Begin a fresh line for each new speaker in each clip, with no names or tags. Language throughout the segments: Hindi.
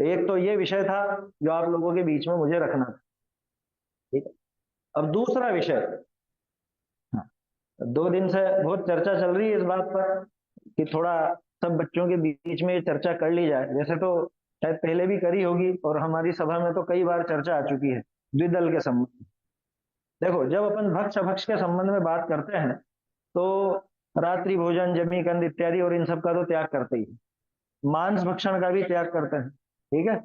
एक तो ये विषय था जो आप लोगों के बीच में मुझे रखना था। ठीक है। अब दूसरा विषय, हाँ, 2 दिन से बहुत चर्चा चल रही है इस बात पर कि थोड़ा सब बच्चों के बीच में ये चर्चा कर ली जाए। वैसे तो शायद पहले भी करी होगी और हमारी सभा में तो कई बार चर्चा आ चुकी है द्विदल के संबंध में। देखो, जब अपन भक्ष अभक्ष के संबंध में बात करते हैं तो रात्रि भोजन, जमी कंद इत्यादि और इन सब का तो त्याग करते ही, मांस भक्षण का भी त्याग करते हैं। ठीक है।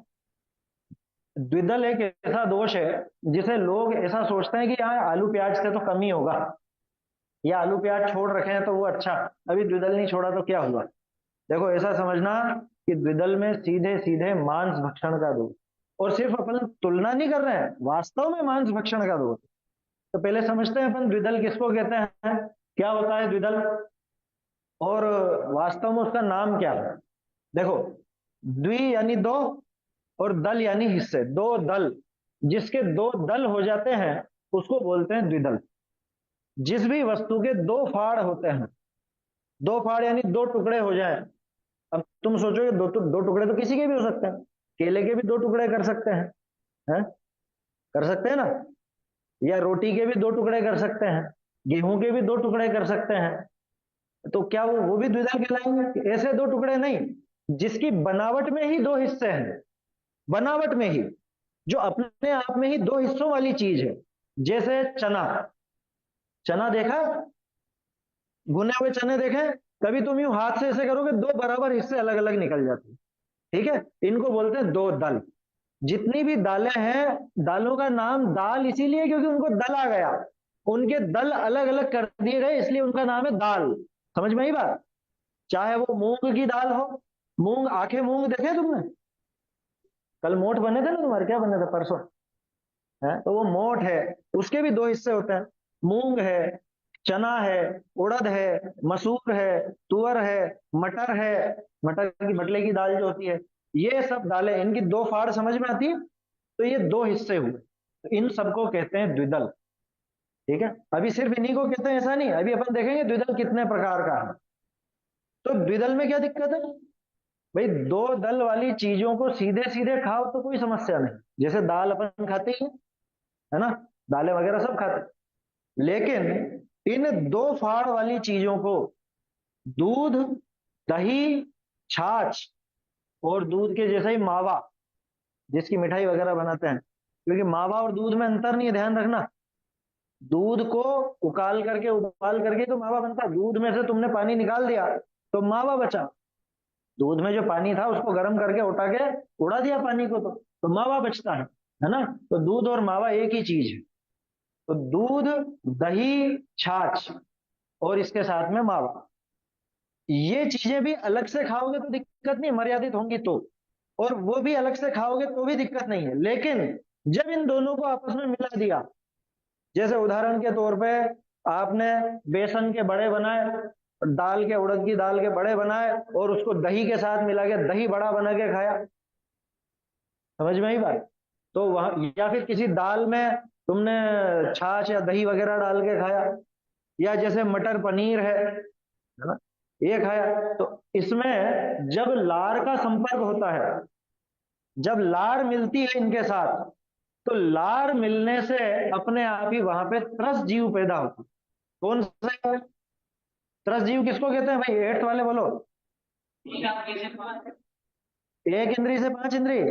द्विदल एक ऐसा दोष है जिसे लोग ऐसा सोचते हैं कि यहाँ आलू प्याज से तो कम ही होगा, या आलू प्याज छोड़ रखे हैं तो वो अच्छा, अभी द्विदल नहीं छोड़ा तो क्या हुआ। देखो, ऐसा समझना कि द्विदल में सीधे सीधे मांस भक्षण का दोष, और सिर्फ अपन तुलना नहीं कर रहे हैं, वास्तव में मांस भक्षण का दोष। तो पहले समझते हैं अपन द्विदल किसको कहते हैं, क्या होता है द्विदल, और वास्तव में उसका नाम क्या है। देखो, द्वि यानी दो, और दल यानी हिस्से, दो दल, जिसके दो दल हो जाते हैं उसको बोलते हैं द्विदल। जिस भी वस्तु के दो फाड़ होते हैं, दो फाड़ यानी दो टुकड़े हो जाए। अब तुम सोचोगे दो टुकड़े तो किसी के भी हो सकते हैं, केले के भी दो टुकड़े कर सकते हैं? कर सकते हैं ना। या रोटी के भी दो टुकड़े कर सकते हैं, गेहूं के भी दो टुकड़े कर सकते हैं। तो क्या वो भी द्विदल कहलाएंगे? ऐसे दो टुकड़े नहीं, जिसकी बनावट में ही दो हिस्से हैं, बनावट में ही, जो अपने आप में ही दो हिस्सों वाली चीज है। जैसे चना, चना देखा, भुने हुए चने देखे, कभी तुम यूं हाथ से ऐसे करोगे दो बराबर हिस्से अलग अलग निकल जाते हैं। ठीक है। इनको बोलते हैं दो दल। जितनी भी दालें हैं, दालों का नाम दाल इसीलिए क्योंकि उनको दल आ गया, उनके दल अलग अलग कर दिए गए, इसलिए उनका नाम है दाल। समझ में आई बात। चाहे वो मूंग की दाल हो, मूंग, आंखें मूंग देखे तुमने? कल मोठ बने थे ना तुम्हारे, क्या बने थे परसों? है तो वो मोठ है, उसके भी दो हिस्से होते हैं। मूंग है, चना है, उड़द है, मसूर है, तुअर है, मटर है, मटर की मटले की दाल जो होती है, ये सब दालें, इनकी दो फाड़ समझ में आती है। तो ये दो हिस्से हुए, तो इन सबको कहते हैं द्विदल। ठीक है। अभी सिर्फ इन्हीं को कहते हैं ऐसा नहीं, अभी अपन देखेंगे द्विदल कितने प्रकार का है। तो द्विदल में क्या दिक्कत है भाई? दो दल वाली चीजों को सीधे सीधे खाओ तो कोई समस्या नहीं, जैसे दाल अपन खाते ही हैं, है ना, दालें वगैरह सब खाते हैं। लेकिन इन दो फाड़ वाली चीजों को, दूध, दही, छाछ, और दूध के जैसे ही मावा, जिसकी मिठाई वगैरह बनाते हैं, क्योंकि मावा और दूध में अंतर नहीं है, ध्यान रखना। दूध को उकाल करके, उबाल करके तो मावा बनता है, दूध में से तुमने पानी निकाल दिया तो मावा बचा। दूध में जो पानी था उसको गर्म करके उठा के उड़ा दिया पानी को, तो मावा बचता है ना। तो दूध और मावा एक ही चीज है। तो दूध, दही, छाछ, और इसके साथ में मावा, ये चीजें भी अलग से खाओगे तो दिक्कत नहीं, मर्यादित होंगी तो, और वो भी अलग से खाओगे तो भी दिक्कत नहीं है। लेकिन जब इन दोनों को आपस में मिला दिया, जैसे उदाहरण के तौर पे आपने बेसन के बड़े बनाए, दाल के, उड़द की दाल के बड़े बनाए, और उसको दही के साथ मिला के दही बड़ा बना के खाया, समझ में आई बात। तो वहां, या फिर किसी दाल में तुमने छाछ या दही वगैरह डाल के खाया, या जैसे मटर पनीर है ना, ये खाया। तो इसमें जब लार का संपर्क होता है, जब लार मिलती है इनके साथ, तो लार मिलने से अपने आप ही वहां पे त्रस जीव पैदा होता है। कौन से त्रस जीव किसको कहते हैं भाई? एट्थ वाले बोलो। एक इंद्री से पांच इंद्री,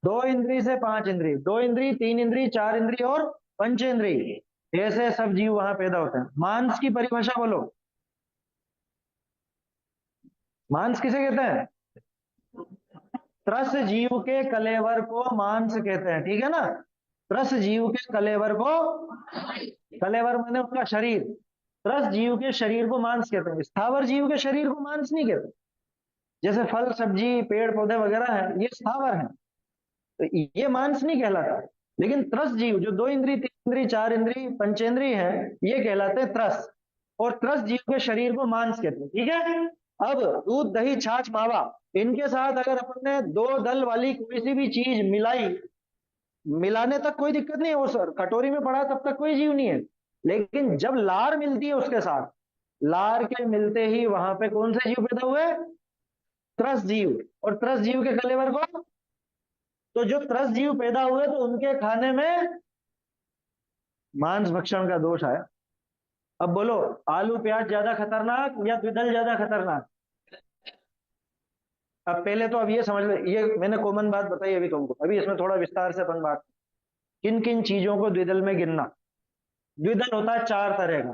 दो इंद्री से पांच इंद्री, दो इंद्री, तीन इंद्री, चार इंद्री और पंच इंद्री, ऐसे सब जीव वहां पैदा होते हैं। मांस की परिभाषा बोलो, मांस किसे कहते हैं? त्रस जीव के कलेवर को मांस कहते हैं, ठीक है ना। त्रस जीव के कलेवर को, कलेवर माने उसका शरीर, त्रस जीव के शरीर को मांस कहते हैं। स्थावर जीव के शरीर को मांस नहीं कहते। जैसे फल सब्जी पेड़ पौधे वगैरह है, ये स्थावर है, तो ये मांस नहीं कहलाता। लेकिन त्रस जीव जो दो इंद्री, तीन इंद्री, चार इंद्री, पंचेंद्री है, ये कहलाते हैं त्रस, और त्रस जीव के शरीर को मांस कहते हैं। ठीक है। अब दूध, दही, छाछ, मावा, इनके साथ अगर अपन ने दो दल वाली कोई सी भी चीज मिलाई, मिलाने तक कोई दिक्कत नहीं है, वो सर कटोरी में पड़ा तब तक कोई जीव नहीं है। लेकिन जब लार मिलती है उसके साथ, लार के मिलते ही वहां पे कौन से जीव पैदा हुए? त्रस जीव, और त्रस जीव के कलेवर को, तो जो त्रस जीव पैदा हुए तो उनके खाने में मांस भक्षण का दोष आया। अब बोलो, आलू प्याज ज्यादा खतरनाक या द्विदल ज्यादा खतरनाक? अब पहले तो अब ये समझ लो, ये मैंने कॉमन बात बताई अभी तुमको, अभी इसमें थोड़ा विस्तार से अपन बात, किन किन चीजों को द्विदल में गिनना। द्विदल होता है 4 तरह का,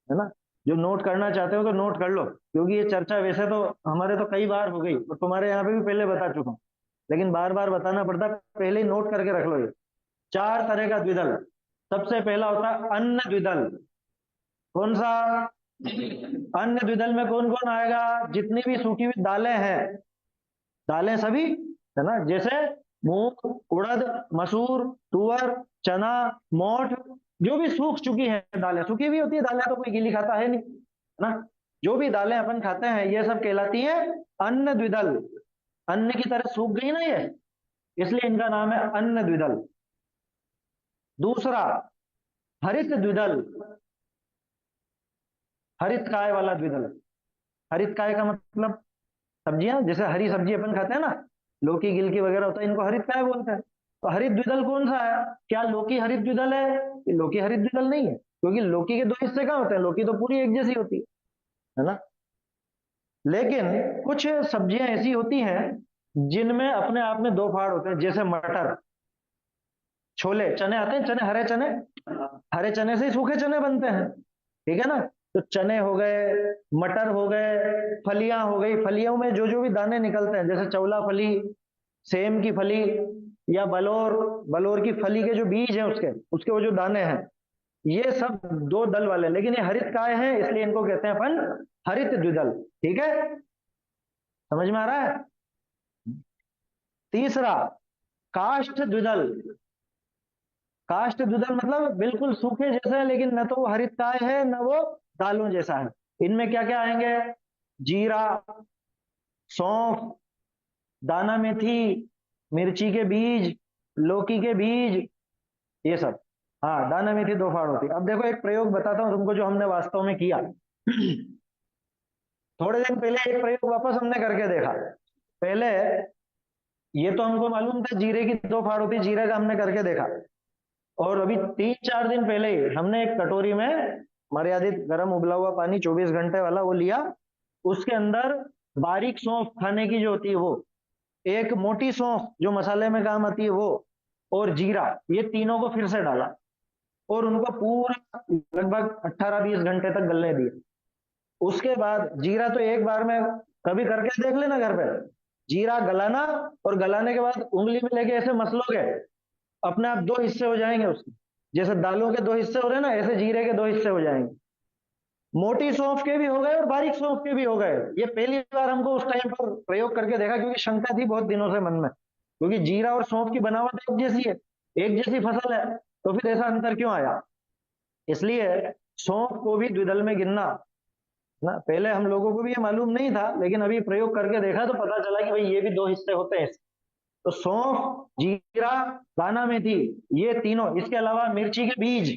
है ना? जो नोट करना चाहते हो तो नोट कर लो, क्योंकि ये चर्चा वैसे तो हमारे तो कई बार हो गई और तुम्हारे यहाँ पे भी पहले बता चुका हूं, लेकिन बार बार बताना पड़ता, पहले ही नोट करके रख लो। ये 4 तरह का द्विदल। सबसे पहला होता है अन्न द्विदल। कौन सा? अन्न द्विदल में कौन कौन आएगा? जितनी भी सूखी हुई दालें हैं, दालें सभी, है ना, जैसे मूंग, उड़द, मसूर, तुअर, चना, मोठ, जो भी सूख चुकी हैं दालें, सूखी भी होती है दालें, तो कोई गीली खाता है नहीं, है ना? जो भी दालें अपन खाते हैं ये सब कहलाती है अन्न द्विदल। अन्न की तरह सूख गई ना ये, इसलिए इनका नाम है अन्न द्विदल। दूसरा, हरित द्विदल। हरित काय वाला द्विदल। हरित काय का मतलब सब्जियां, जैसे हरी सब्जी अपन खाते हैं ना, लौकी गिलकी वगैरह होता है, इनको हरित काय बोलते हैं। तो हरित द्विदल कौन सा है? क्या लौकी हरित द्विदल है? ये लौकी हरित द्विदल नहीं है, क्योंकि लौकी के 2 हिस्से कहाँ होते हैं? लौकी तो पूरी एक जैसी होती है ना? लेकिन कुछ सब्जियां ऐसी होती हैं जिनमें अपने आप में 2 फाड़ होते हैं, जैसे मटर, छोले, चने आते हैं, चने, हरे चने, हरे चने से ही सूखे चने बनते हैं, ठीक है ना? तो चने हो गए, मटर हो गए, फलियां हो गई, फलियों में जो जो भी दाने निकलते हैं, जैसे चौला फली, सेम की फली, या बलोर, बलोर की फली के जो बीज हैं उसके उसके वो जो दाने हैं, ये सब 2 दल वाले, लेकिन ये हरित काय है, इसलिए इनको कहते हैं अपन हरित द्विदल। ठीक है, समझ में आ रहा है? तीसरा, काष्ठ द्विदल। काष्ठ द्विदल मतलब बिल्कुल सूखे जैसे है, लेकिन न तो वो हरित काय है न वो दालों जैसा है। इनमें क्या क्या आएंगे? जीरा, सौंफ, दाना मेथी, मिर्ची के बीज, लौकी के बीज, ये सब। हाँ, दाना मेथी 2 फाड़ होती है। अब देखो एक प्रयोग बताता हूँ तुमको जो हमने वास्तव में किया। थोड़े दिन पहले एक प्रयोग वापस हमने करके देखा। पहले ये तो हमको मालूम था जीरे की 2 फाड़ होती, जीरे का हमने करके देखा। और अभी 3-4 दिन पहले ही हमने एक कटोरी में मर्यादित गर्म उबला हुआ पानी 24 घंटे वाला वो लिया, उसके अंदर बारीक सौंफ खाने की जो होती है वो, एक मोटी सौंफ जो मसाले में काम आती है वो, और जीरा, ये तीनों को फिर से डाला और उनको पूरा लगभग 18-20 घंटे तक गलने दिया। उसके बाद जीरा तो एक बार में कभी करके देख लेना घर पे, जीरा गलाना, और गलाने के बाद उंगली में लेके ऐसे मसलोगे, अपने आप 2 हिस्से हो जाएंगे उसके, जैसे दालों के 2 हिस्से हो रहे हैं ना, ऐसे जीरे के 2 हिस्से हो जाएंगे। मोटी सौंफ के भी हो गए और बारीक सौंफ के भी हो गए। ये पहली बार हमको उस टाइम पर प्रयोग करके देखा, क्योंकि शंका थी बहुत दिनों से मन में, क्योंकि जीरा और सौंफ की बनावट एक जैसी है, एक जैसी फसल है, तो फिर ऐसा अंतर क्यों आया? इसलिए सौंफ को भी द्विदल में गिनना ना, पहले हम लोगों को भी ये मालूम नहीं था, लेकिन अभी प्रयोग करके देखा तो पता चला कि भाई ये भी 2 हिस्से होते हैं। तो सौंफ, जीरा, दाना मेथी, ये तीनों, इसके अलावा मिर्ची के बीज,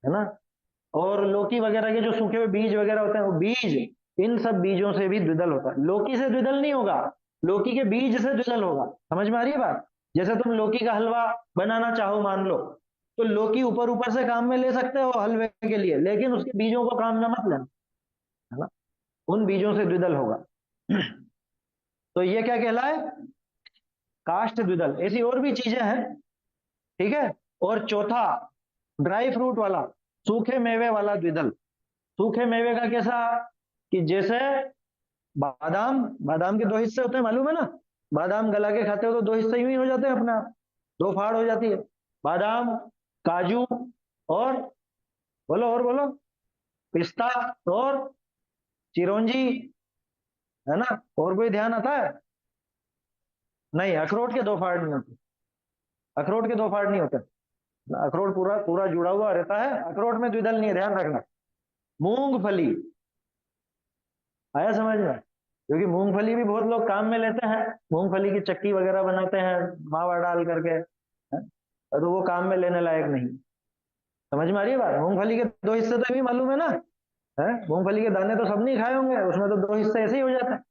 है ना, और लौकी वगैरह के जो सूखे हुए बीज वगैरह होते हैं वो बीज, इन सब बीजों से भी द्विदल होता है। लौकी से द्विदल नहीं होगा, लौकी के बीज से द्विदल होगा। समझ में आ रही है बात? जैसे तुम लौकी का हलवा बनाना चाहो मान लो, तो लौकी ऊपर ऊपर से काम में ले सकते हो हलवे के लिए, लेकिन उसके बीजों को काम में मत लेना, है ना, उन बीजों से द्विदल होगा। तो ये क्या कहलाए? काष्ठ द्विदल। ऐसी और भी चीजें हैं, ठीक है। और चौथा, ड्राई फ्रूट वाला, सूखे मेवे वाला द्विदल। सूखे मेवे का कैसा? कि जैसे बादाम, बादाम के 2 हिस्से होते हैं, मालूम है ना? बादाम गला के खाते हो तो 2 हिस्से यूं ही हो जाते हैं अपने आप, 2 फाड़ हो जाती है। बादाम, काजू, और बोलो, और बोलो, पिस्ता, और चिरौंजी, है ना? और कोई ध्यान आता है? नहीं, अखरोट के 2 फाड़ नहीं होते, अखरोट के 2 फाड़ नहीं होते। अखरोट पूरा पूरा जुड़ा हुआ रहता है, अखरोट में द्विदल नहीं है, ध्यान रखना। मूंगफली, आया समझ में? क्योंकि मूंगफली भी बहुत लोग काम में लेते हैं, मूंगफली की चक्की वगैरह बनाते हैं मावा डाल करके, है? तो वो काम में लेने लायक नहीं। समझ में आ रही है बात? मूंगफली के 2 हिस्से तो भी मालूम है ना, है? मूंगफली के दाने तो सब नहीं खाए होंगे, उसमें तो 2 हिस्से ऐसे ही हो जाते हैं।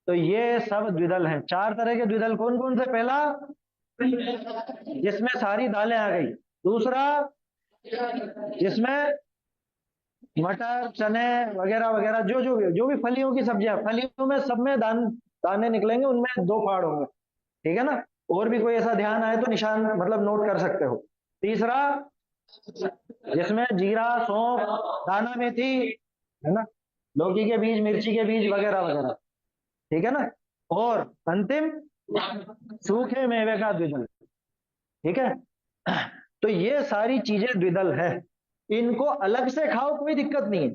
तो ये सब द्विदल हैं। चार तरह के द्विदल कौन कौन से? पहला, जिसमें सारी दालें आ गई। दूसरा, जिसमें मटर चने वगैरह वगैरह जो भी फलियों की सब्जियां, फलियों में सब में दाने निकलेंगे, उनमें दो फाड़ होंगे। ठीक है ना? और भी कोई ऐसा ध्यान आए तो निशान मतलब नोट कर सकते हो। तीसरा, जिसमें जीरा सौंफ दाना मेथी, है ना, लौकी के बीज मिर्ची के बीज वगैरह वगैरह। ठीक है ना? और अंतिम, सूखे मेवे का द्विदल। ठीक है? तो ये सारी चीजें द्विदल है। इनको अलग से खाओ कोई दिक्कत नहीं है,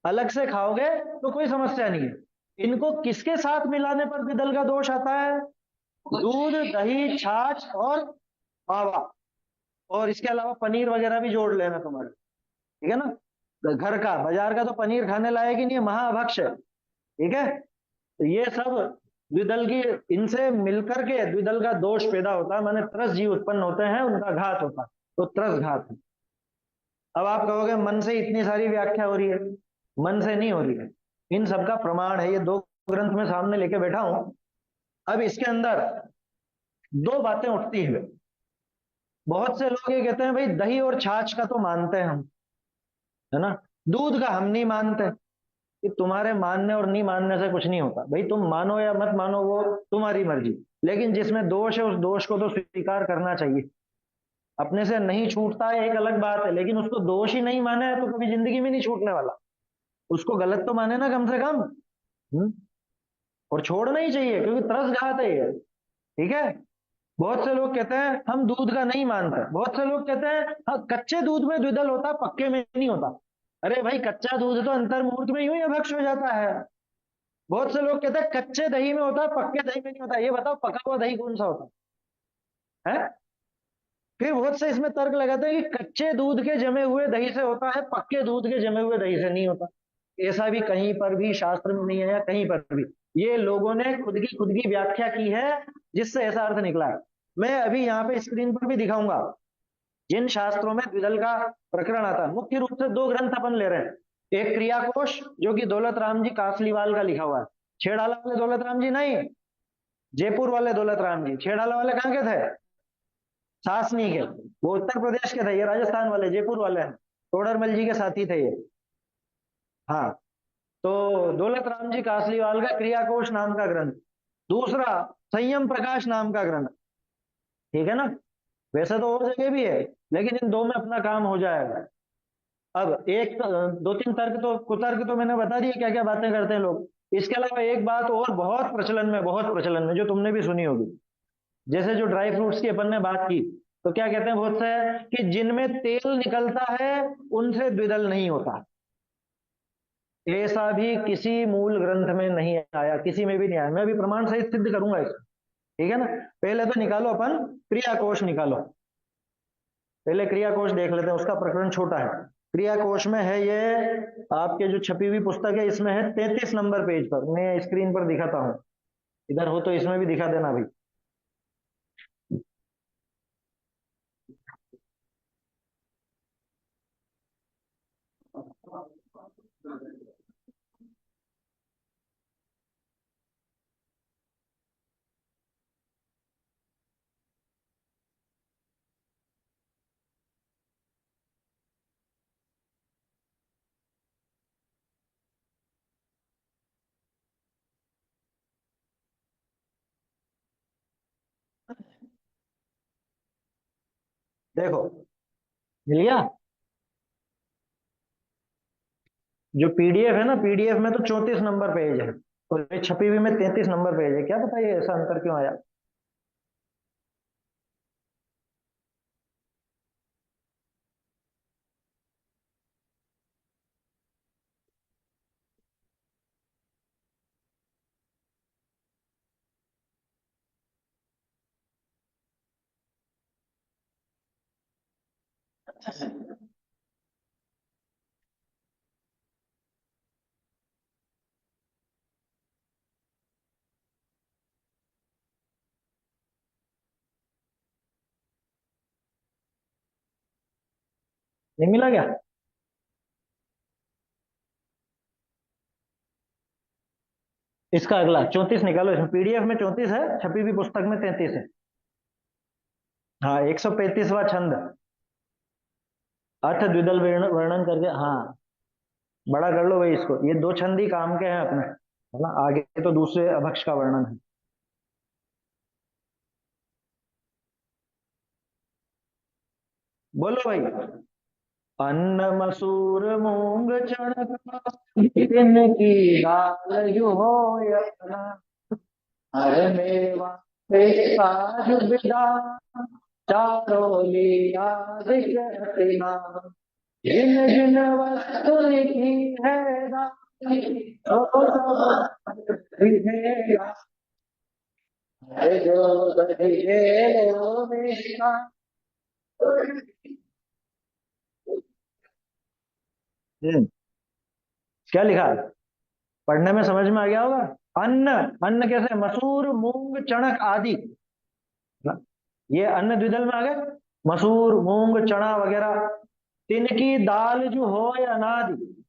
अलग से खाओगे तो कोई समस्या नहीं है। इनको किसके साथ मिलाने पर द्विदल का दोष आता है? दूध दही छाछ और मावा, और इसके अलावा पनीर वगैरह भी जोड़ लेना तुम्हारे। ठीक है ना? तो घर का, बाजार का तो पनीर खाने लायक ही नहीं है, महाअभक्ष है। ठीक है? तो ये सब द्विदल की, इनसे मिलकर के द्विदल का दोष पैदा होता है, माने त्रस जीव उत्पन्न होते हैं, उनका घात होता है। तो त्रस घात है। अब आप कहोगे मन से इतनी सारी व्याख्या हो रही है। मन से नहीं हो रही है, इन सबका प्रमाण है, ये दो ग्रंथ में सामने लेके बैठा हूं। अब इसके अंदर दो बातें उठती हैं। बहुत से लोग ये कहते हैं भाई दही और छाछ का तो मानते हैं हम, है ना, दूध का हम नहीं मानते। कि तुम्हारे मानने और नहीं मानने से कुछ नहीं होता भाई, तुम मानो या मत मानो वो तुम्हारी मर्जी। लेकिन जिसमें दोष है उस दोष को तो स्वीकार करना चाहिए। अपने से नहीं छूटता है एक अलग बात है, लेकिन उसको दोष ही नहीं माना है तो कभी जिंदगी में नहीं छूटने वाला। उसको गलत तो माने ना कम से कम। और छोड़ना ही चाहिए, क्योंकि तरस घात है ये। ठीक है? बहुत से लोग कहते हैं हम दूध का नहीं मानते, बहुत से लोग कहते हैं हाँ कच्चे दूध में द्विदल होता, पक्के में नहीं होता। अरे भाई कच्चा दूध तो अंतर मुहूर्त में यूं ही अभक्ष हो जाता है। बहुत से लोग कहते हैं कच्चे दही में होता है, पक्के दही में नहीं होता। ये बताओ पका हुआ दही कौन सा होता है? फिर बहुत से इसमें तर्क लगाते हैं कि कच्चे दूध के जमे हुए दही से होता है, पक्के दूध के जमे हुए दही से नहीं होता। ऐसा भी कहीं पर भी शास्त्र में नहीं है, या कहीं पर भी। ये लोगों ने खुद की व्याख्या की है, जिससे ऐसा अर्थ निकला है। मैं अभी यहाँ पे स्क्रीन पर भी दिखाऊंगा जिन शास्त्रों में द्विदल का प्रकरण आता है। मुख्य रूप से दो ग्रंथ अपन ले रहे हैं। एक क्रियाकोश, जो कि दौलत राम जी कासलीवाल का लिखा हुआ है। छेड़ाला वाले दौलत राम जी नहीं, जयपुर वाले दौलत राम जी। छेड़ाला वाले कहाँ के थे? सासनी के। वो उत्तर प्रदेश के थे, ये राजस्थान वाले जयपुर वाले हैं। तोडरमल जी के साथी थे ये। हाँ। तो दौलत राम जी कासलीवाल का क्रियाकोश नाम का ग्रंथ। दूसरा, संयम प्रकाश नाम का ग्रंथ। ठीक है ना? वैसे तो और जगह भी है, लेकिन इन दो में अपना काम हो जाएगा। अब एक दो तीन तर्क तो, कुतर्क तो मैंने बता दिया क्या क्या बातें करते हैं लोग। इसके अलावा एक बात और बहुत प्रचलन में जो तुमने भी सुनी होगी, जैसे जो ड्राई फ्रूट्स की अपन ने बात की, तो क्या कहते हैं बहुत से कि जिनमें तेल निकलता है उनसे द्विदल नहीं होता। ऐसा भी किसी मूल ग्रंथ में नहीं आया, किसी में भी नहीं आया। मैं अभी प्रमाण सहित सिद्ध करूंगा इसको। ठीक है ना? पहले तो निकालो अपन क्रिया कोश निकालो। पहले क्रिया कोश देख लेते हैं, उसका प्रकरण छोटा है। क्रिया कोश में है ये, आपके जो छपी हुई पुस्तक है इसमें है 33 नंबर पेज पर। मैं स्क्रीन पर दिखाता हूं, इधर हो तो इसमें भी दिखा देना भाई। देखो, मिल गया? जो पीडीएफ है ना, पीडीएफ में तो 34 नंबर पेज है, और ये छपी हुई में 33 नंबर पेज है। क्या पता ये ऐसा अंतर क्यों आया। नहीं मिला क्या? इसका अगला 34 निकालो, इसमें पीडीएफ में 34 है, छपी हुई पुस्तक में 33 है। हाँ, 135वां छंद, अर्थ द्विदल वर्णन करके, हाँ बड़ा कर लो भाई इसको, ये दो छंद ही काम के हैं अपने, है ना, आगे तो दूसरे अभक्ष का वर्णन है। बोलो भाई। अन्न मसूर मूंग चना इनकी दाल जो हो या चना, हर मेवा पे काजू बादाम चारों लिया दिखना, जिन जिन वस्तु लिखी है दानी, तो सब दिखेगा, है जो दिखे लो बेटा। हम्म, क्या लिखा है? पढ़ने में समझ में आ गया होगा। अन्न, अन्न कैसे, मसूर मूंग चणक आदि, ये अन्न द्विदल में आ गए, मसूर मूंग चना वगैरह, तिनकी दाल जो हो या अनादि,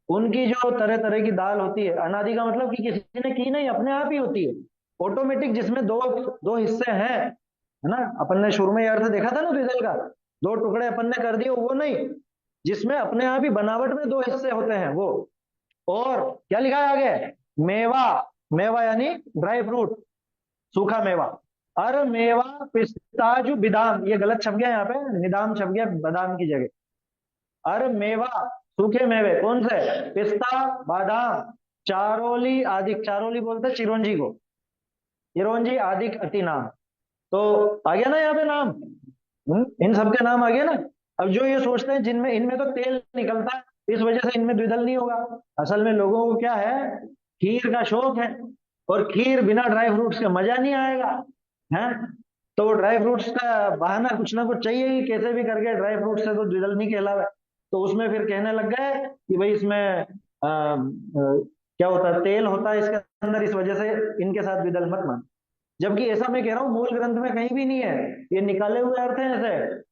उनकी जो तरह तरह की दाल होती है, अनादि का मतलब कि किसी ने की नहीं, अपने आप ही होती है, ऑटोमेटिक, जिसमें दो दो हिस्से हैं, है ना, अपन ने शुरू में ये अर्थ देखा था ना द्विदल का, दो टुकड़े अपन ने कर दिए, वो नहीं, जिसमें अपने आप ही बनावट में दो हिस्से होते हैं वो। और क्या लिखा है आगे, मेवा, मेवा यानी ड्राई फ्रूट, सूखा मेवा, अर मेवा पिस्ताजु बिदाम, ये गलत छप गया यहाँ पे, निदाम छप गया बादाम की जगह, अर मेवा सूखे मेवे, कौन से, पिस्ता बादाम, चारोली आदि, चारोली बोलते हैं चिरौंजी को, चिरौंजी आदि अति नाम, तो आ गया ना यहाँ पे नाम, इन सब के नाम आ गया ना। अब जो ये सोचते हैं जिनमें, इनमें तो तेल निकलता है, इस वजह से इनमें द्विदल नहीं होगा, असल में लोगों को क्या है, खीर का शौक है, और खीर बिना ड्राई फ्रूट्स के मजा नहीं आएगा, है, तो ड्राई फ्रूट्स का बहाना कुछ ना कुछ चाहिए ही, कैसे भी करके ड्राई फ्रूट से तो द्विदल नहीं कहलावे, तो उसमें फिर कहने लग गए कि भाई इसमें क्या होता है, तेल होता है इसके अंदर, इस वजह से इनके साथ द्विदल मत मान। जबकि ऐसा मैं कह रहा हूँ मूल ग्रंथ में कहीं भी नहीं है, ये निकाले हुए अर्थ हैं ऐसे,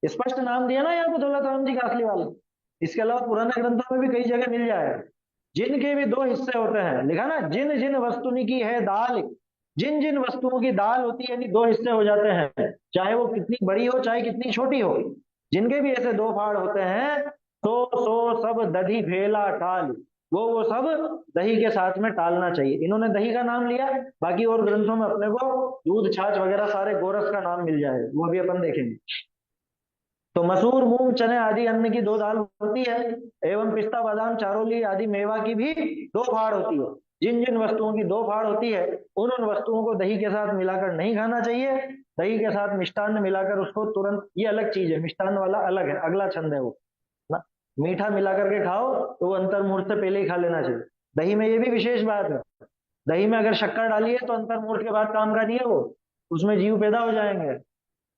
स्पष्ट नाम दिया ना यहाँ पे दौलत राम जी का असली वाले, इसके अलावा पुराने ग्रंथों में भी कई जगह मिल जाए, जिनके भी दो हिस्से होते हैं, लिखा ना, जिन जिन वस्तुनि की है दाल, जिन जिन वस्तुओं की दाल होती है यानी दो हिस्से हो जाते हैं, चाहे वो कितनी बड़ी हो चाहे कितनी छोटी हो, जिनके भी ऐसे दो फाड़ होते हैं, तो सो सब दधी फेला टाल, वो सब दही के साथ में टालना चाहिए, इन्होंने दही का नाम लिया, बाकी और ग्रंथों में अपने को दूध छाछ वगैरह सारे गोरस का नाम मिल जाए, वो भी अपन देखेंगे। तो मसूर मूंग चने आदि अन्न की दो दाल होती है, एवं पिस्ता बादाम चारोली आदि मेवा की भी दो फाड़ होती है, जिन जिन वस्तुओं की दो फाड़ होती है, उन उन वस्तुओं को दही के साथ मिलाकर नहीं खाना चाहिए, दही के साथ मिष्टान्न मिलाकर उसको तुरंत, ये अलग चीज है, मिष्टान्न वाला अलग है, अगला छंद है वो ना, मीठा मिला करके खाओ तो वो अंतर मुहूर्त से पहले ही खा लेना चाहिए। दही में ये भी विशेष बात है, दही में अगर शक्कर डाली है तो अंतर मुहूर्त के बाद काम का नहीं है वो, उसमें जीव पैदा हो जाएंगे।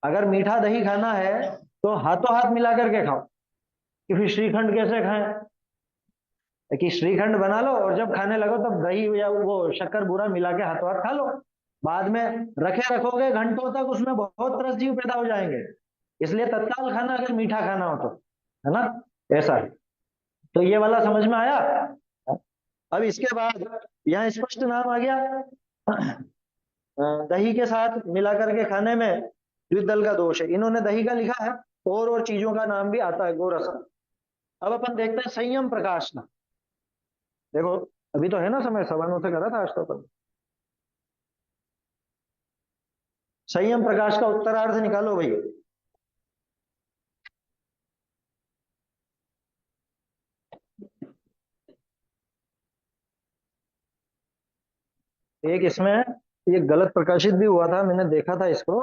अगर मीठा दही खाना है तो हाथों हाथ मिला करके खाओ, कि फिर श्रीखंड कैसे खाएं, कि श्रीखंड बना लो और जब खाने लगो तब दही या वो शक्कर बूरा मिला के हाथों हाथ खा लो, बाद में रखे रखोगे घंटों तक उसमें बहुत तरह जीव पैदा हो जाएंगे, इसलिए तत्काल खाना अगर मीठा खाना हो तो, है ना, ऐसा है। तो ये वाला समझ में आया। अब इसके बाद यहाँ स्पष्ट नाम आ गया, दही के साथ मिला करके खाने में द्विदल का दोष है, इन्होंने दही का लिखा है, और चीजों का नाम भी आता है गोरस। अब अपन देखते हैं संयम प्रकाश ना, देखो अभी तो है ना समय, सवालों से करा था आज तो अपन, संयम प्रकाश का उत्तरार्ध निकालो भाई। एक इसमें ये गलत प्रकाशित भी हुआ था, मैंने देखा था इसको,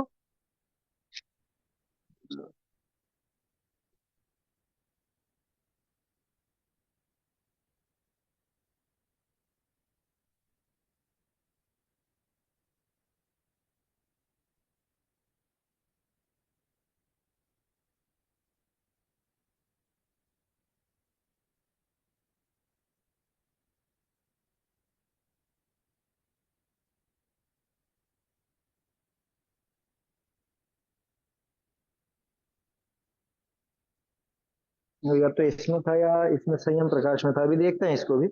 या तो इसमें था या इसमें संयम प्रकाश में था, अभी देखते हैं इसको भी।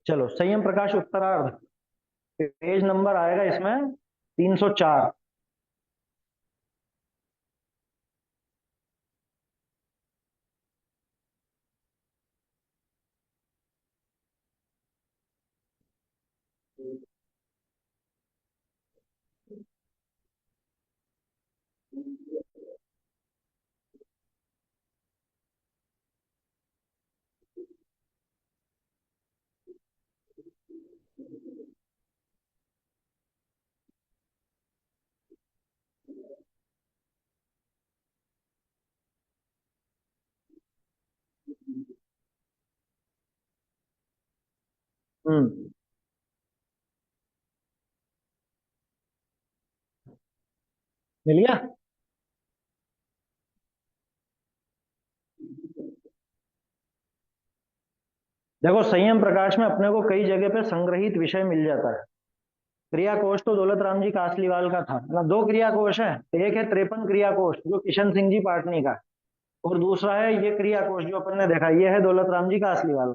चलो, संयम प्रकाश उत्तरार्ध, पेज नंबर आएगा इसमें 304। हम्म। मिल गया। देखो, संयम प्रकाश में अपने को कई जगह पे संग्रहित विषय मिल जाता है। क्रिया कोश तो दौलत राम जी कासलीवाल का था ना, दो क्रिया कोश है। एक है 53 क्रिया कोश जो किशन सिंह जी पाटनी का, और दूसरा है ये क्रिया कोश जो अपन ने देखा, ये है दौलत राम जी कासलीवाल।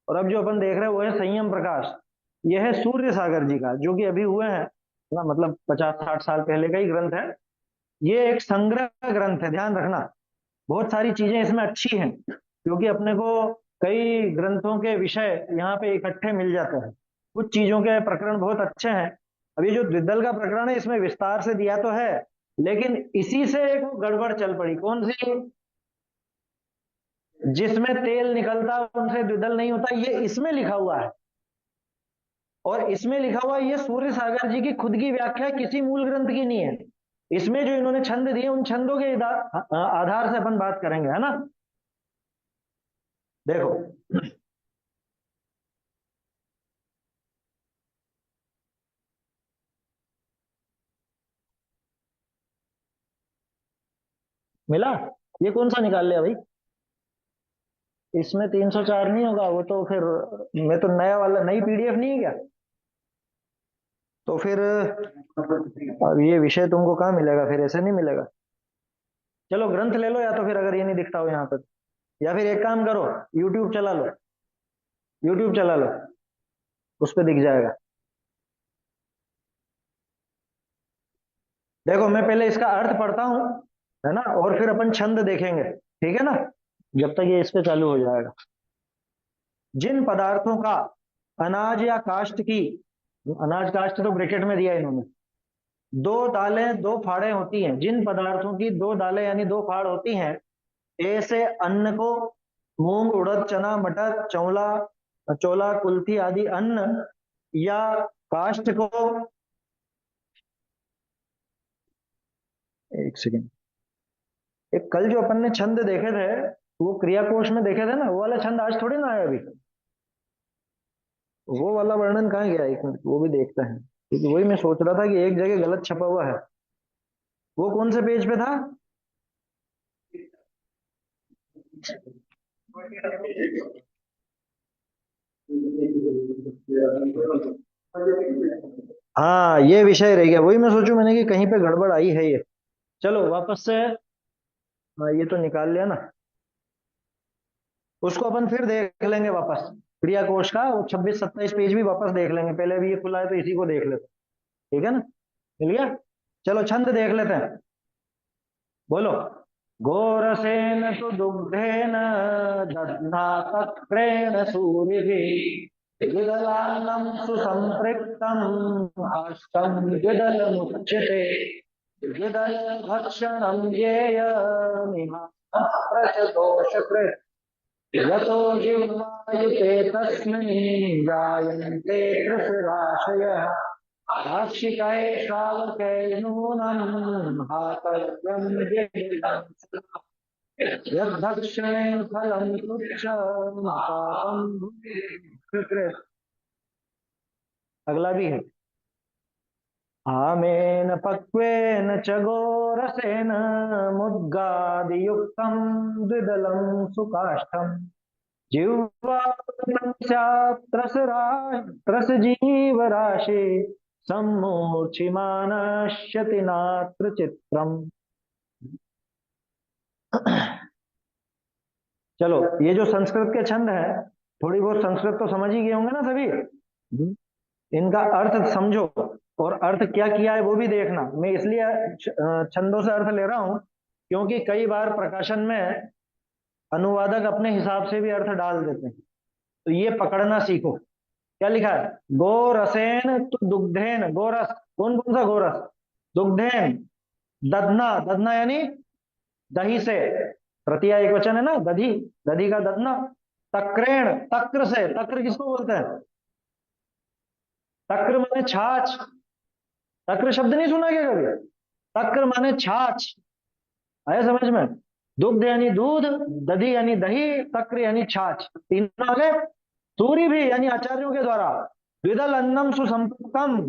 और अब जो अपन देख रहे हैं वो है संयम प्रकाश। ये है सूर्य सागर जी का, जो कि अभी हुए हैं ना, मतलब 50-60 साल पहले का ही ग्रंथ है। ये एक संग्रह ग्रंथ है, ध्यान रखना। बहुत सारी चीजें इसमें अच्छी हैं, क्योंकि अपने को कई ग्रंथों के विषय यहाँ पे इकट्ठे मिल जाते हैं। कुछ चीजों के प्रकरण बहुत अच्छे हैं। अभी जो द्विदल का प्रकरण है इसमें विस्तार से दिया तो है, लेकिन इसी से एक वो गड़बड़ चल पड़ी। कौन सी? जिसमें तेल निकलता उनसे द्विदल नहीं होता, ये इसमें लिखा हुआ है। और इसमें लिखा हुआ ये सूर्य सागर जी की खुद की व्याख्या है, किसी मूल ग्रंथ की नहीं है। इसमें जो इन्होंने छंद दिए उन छंदों के आधार से अपन बात करेंगे, है ना। देखो, मिला। ये कौन सा निकाल लिया भाई? इसमें 304 नहीं होगा, वो तो फिर मैं तो नया वाला, नई पीडीएफ नहीं है क्या? तो फिर अब ये विषय तुमको कहाँ मिलेगा? फिर ऐसे नहीं मिलेगा। चलो ग्रंथ ले लो, या तो फिर अगर ये नहीं दिखता हो यहाँ पर, या फिर एक काम करो, यूट्यूब चला लो। यूट्यूब चला लो, उस पर दिख जाएगा। देखो, मैं पहले इसका अर्थ पढ़ता हूँ, है ना, और फिर अपन छंद देखेंगे, ठीक है ना, जब तक ये इस पे चालू हो जाएगा। जिन पदार्थों का अनाज या काष्ठ की, अनाज काष्ठ तो ब्रैकेट में दिया इन्होंने, दो दालें दो फाड़े होती हैं, जिन पदार्थों की दो दालें यानी दो फाड़ होती हैं, ऐसे अन्न को मूंग उड़द चना मटर चौला चोला कुल्थी आदि अन्न या काष्ठ को, एक सेकेंड, एक कल जो अपन ने छंद देखे थे, वो क्रिया कोश में देखे थे ना, वो वाला छंद आज थोड़ी ना आया अभी। वो वाला वर्णन कहाँ गया? एक मिनट, वो भी देखते हैं, क्योंकि वही मैं सोच रहा था कि एक जगह गलत छपा हुआ है। वो कौन से पेज पे था? हाँ, ये विषय रह गया, वही मैं सोचू मैंने कि कहीं पे गड़बड़ आई है ये। चलो वापस से, हाँ, ये तो निकाल लिया ना। उसको अपन फिर देख लेंगे वापस, क्रिया कोश का वो 26-27 पेज भी वापस देख लेंगे। पहले अभी ये खुला है तो इसी को देख लेते हैं, ठीक है ना। मिल गया। चलो छंद देख लेते हैं, बोलो। घोरसेन तु दुग्धेन दध्ना तक्रेण सूरिभिः द्विदलान्नं सुसंपृक्तम् अष्टं द्विदलमुच्यते। द्विदल भक्षणं ज्ञेयमिह प्रचदोषकृत् यतो जिह्वायुते तस्मिन् जायन्ते कृषिराशयः। वार्षिकै श्रावकै नूनं हातव्यं विहितम्। यद्दक्षिणे फलं तुच्छं पापं भुङ्क्ते। अगला भी है। आमेन पक्वेन च गोरसेन मुद्गादियुक्तं द्विदलं सुकाष्ठम् जिह्वापृतं स्यात् त्रसजीवराशि सम्मूर्च्छिमानश्यति नात्र चित्रम्। चलो, ये जो संस्कृत के छंद है, थोड़ी बहुत संस्कृत तो समझ ही गए होंगे ना सभी। इनका अर्थ समझो, और अर्थ क्या किया है वो भी देखना। मैं इसलिए छंदों से अर्थ ले रहा हूं क्योंकि कई बार प्रकाशन में अनुवादक अपने हिसाब से भी अर्थ डाल देते हैं, तो ये पकड़ना सीखो। क्या लिखा है? गोरसेन तो दुग्धेन, गोरस कौन कौन सा गोरस? दुग्धेन, दधना, दधना यानी दही से, तृतीया एक वचन है ना, दधी, दधी का दधना। तक्रेण, तक्र से, तक्र किसको बोलते हैं? तक्र माने छाछ। तक्र शब्द नहीं सुना क्या कभी? तक्र माने छाछ। आया समझ में? दुग्ध यानी दूध, दधी यानी दही, तक्र यानी छाछ, तीनों आ गए। सूरी भी यानी आचार्यों के द्वारा द्विदल अन्नम सुसंपृक्तम,